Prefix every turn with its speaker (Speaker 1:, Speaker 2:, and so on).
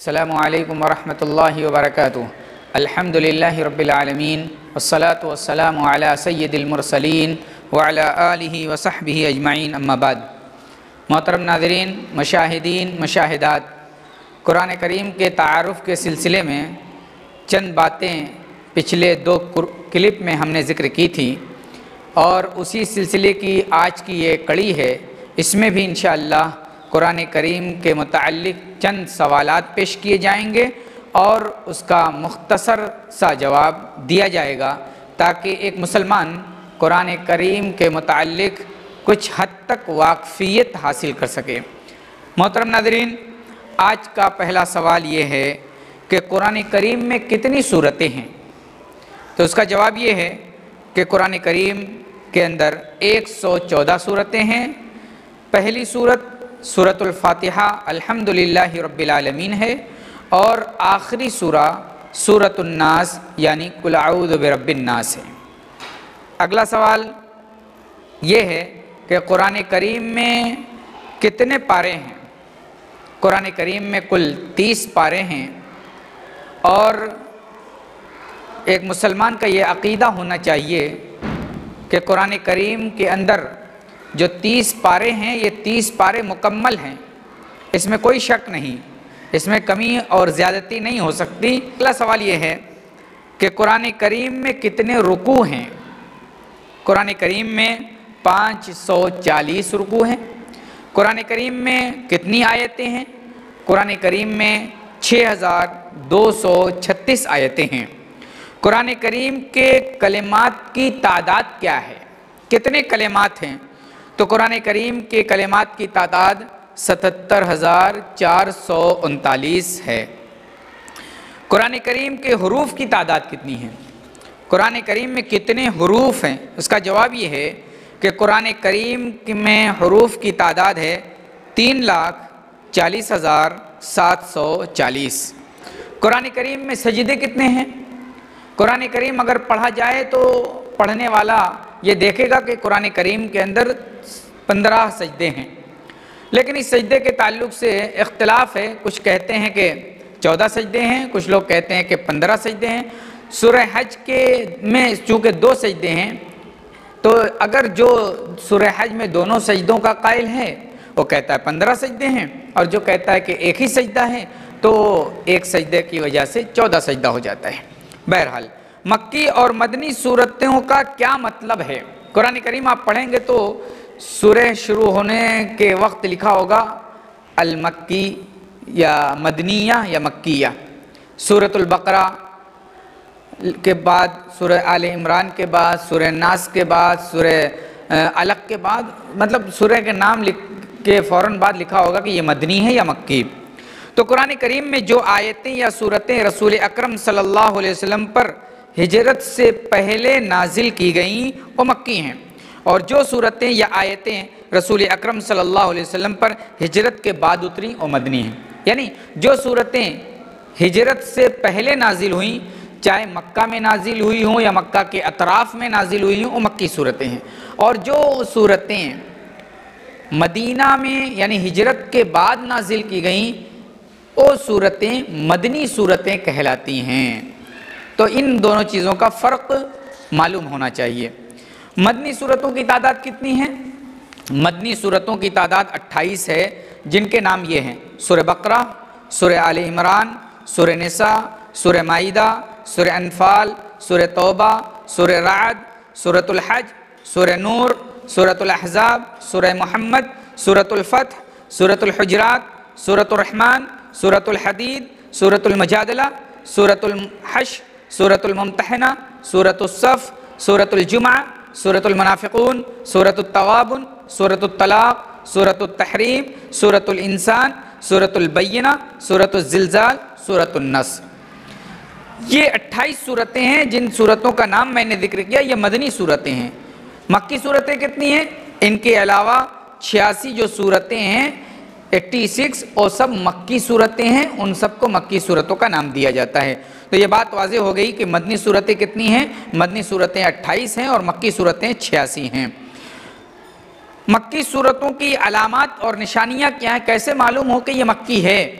Speaker 1: السلام علیکم ورحمۃ اللہ وبرکاتہ۔ الحمدللہ رب العالمین والصلاة والسلام علی سید المرسلین وعلی آلہ وصحبہ اجمعین، اما بعد۔ محترم ناظرین، مشاہدین، مشاہدات، قرآن کریم کے تعارف کے سلسلے میں چند باتیں پچھلے 2 کلپ میں ہم نے ذکر کی تھی، اور اسی سلسلے کی آج کی یہ کڑی ہے۔ اس میں بھی انشاءاللہ قرآن کریم کے متعلق چند سوالات پیش کیے جائیں گے اور اس کا مختصر سا جواب دیا جائے گا، تاکہ ایک مسلمان قرآن کریم کے متعلق کچھ حد تک واقفیت حاصل کر سکے۔ محترم ناظرین، آج کا پہلا سوال یہ ہے کہ قرآن کریم میں کتنی سورتیں ہیں؟ تو اس کا جواب یہ ہے کہ قرآن کریم کے اندر 114 سورتیں ہیں۔ پہلی سورۃ الفاتحہ الحمدللہ رب العالمین ہے، اور آخری سورۃ الناس یعنی قل اعوذ برب الناس ہے۔ اگلا سوال یہ ہے کہ قرآن کریم میں کتنے پارے ہیں؟ قرآن کریم میں کل 30 پارے ہیں، اور ایک مسلمان کا یہ عقیدہ ہونا چاہیے کہ قرآن کریم کے اندر جو 30 پارے ہیں، یہ 30 پارے مکمل ہیں، اس میں کوئی شک نہیں، اس میں کمی اور زیادتی نہیں ہو سکتی۔ اگلا سوال یہ ہے کہ قرآن کریم میں کتنے رکوع ہیں؟ قرآن کریم میں 540 رکوع ہیں۔ قرآن کریم میں کتنی آیتیں ہیں؟ قرآن کریم میں 6236 آیتیں ہیں۔ قرآن کریم کے کلمات کی تعداد کیا ہے؟ کتنے کلمات ہیں؟ تو قرآن کریم کے کلمات کی تعداد 77439 ہے۔ قرآن کریم کے حروف کی تعداد کتنی ہے؟ قرآن کریم میں کتنے حروف ہیں؟ اس کا جواب یہ ہے کہ قرآن کریم میں حروف کی تعداد ہے 3,40,740۔ قرآن کریم میں سجدے کتنے ہیں؟ قرآن کریم اگر پڑھا جائے تو پڑھنے والا یہ دیکھے گا کہ قرآن کریم کے اندر 15 سجدے ہیں، لیکن اس سجدے کے تعلق سے اختلاف ہے۔ کچھ کہتے ہیں کہ 14 سجدے ہیں، کچھ لوگ کہتے ہیں کہ 15 سجدے ہیں۔ سورہ حج کے میں چونکہ 2 سجدے ہیں، تو اگر جو سورہ حج میں دونوں سجدوں کا قائل ہے وہ کہتا ہے 15 سجدے ہیں، اور جو کہتا ہے کہ ایک ہی سجدہ ہے تو ایک سجدے کی وجہ سے 14 سجدہ ہو جاتا ہے۔ بہرحال مکی اور مدنی صورتوں کا کیا مطلب ہے؟ قرآن کریم آپ پڑھیں گے تو سورہ شروع ہونے کے وقت لکھا ہوگا المکی یا مدنیہ یا مکیہ۔ سورۃ البقرہ کے بعد سورہ آل عمران کے بعد سورہ ناس کے بعد سورہ علق کے بعد، مطلب سورہ کے نام لکھ کے فوراً بعد لکھا ہوگا کہ یہ مدنی ہے یا مکی۔ تو قرآن کریم میں جو آیتیں یا سورتیں رسول اکرم صلی اللہ علیہ وسلم پر ہجرت سے پہلے نازل کی گئیں وہ مکی ہیں، اور جو سورتیں یا آیتیں رسول اکرم صلی اللہ علیہ وسلم پر ہجرت کے بعد اتریں وہ مدنی ہیں۔ یعنی جو سورتیں ہجرت سے پہلے نازل ہوئیں، چاہے مکہ میں نازل ہوئی ہوں یا مکہ کے اطراف میں نازل ہوئی ہوں، وہ مکی صورتیں ہیں، اور جو صورتیں مدینہ میں یعنی ہجرت کے بعد نازل کی گئیں وہ صورتیں مدنی صورتیں کہلاتی ہیں۔ تو ان دونوں چیزوں کا فرق معلوم ہونا چاہیے۔ مدنی صورتوں کی تعداد کتنی ہے؟ مدنی صورتوں کی تعداد 28 ہے، جن کے نام یہ ہیں: سورہ بقرہ، سورہ آل عمران، سورہ نساء، سورہ مائدہ، سورہ انفال، سورہ توبہ، سورہ رعد، سورۃ الحج، سورہ نور، سورۃ الاحزاب، سورہ محمد، سورۃ الفتح، سورۃ الحجرات، سورۃ الرحمن، سورۃ الحدید، سورۃ المجادلہ، سورۃ الحشر، سورۃ الممتحنہ، سورۃ الصف، سورۃ الجمعہ، سورۃ المنافقون، سورۃ التغابن، سورۃ الطلاق، سورۃ التحریم، سورۃ الانسان، سورۃ البینہ، سورۃ الزلزال، سورۃ النصر۔ یہ 28 صورتیں ہیں جن صورتوں کا نام میں نے ذکر کیا، یہ مدنی صورتیں ہیں۔ مکی صورتیں کتنی ہیں؟ ان کے علاوہ 86 جو صورتیں ہیں 86 اور سب مکی صورتیں ہیں، ان سب کو مکی صورتوں کا نام دیا جاتا ہے۔ تو یہ بات واضح ہو گئی کہ مدنی صورتیں کتنی ہیں؟ مدنی صورتیں 28 ہیں اور مکی صورتیں 86 ہیں۔ مکی صورتوں کی علامات اور نشانیاں کیا ہیں؟ کیسے معلوم ہو کہ یہ مکی ہے؟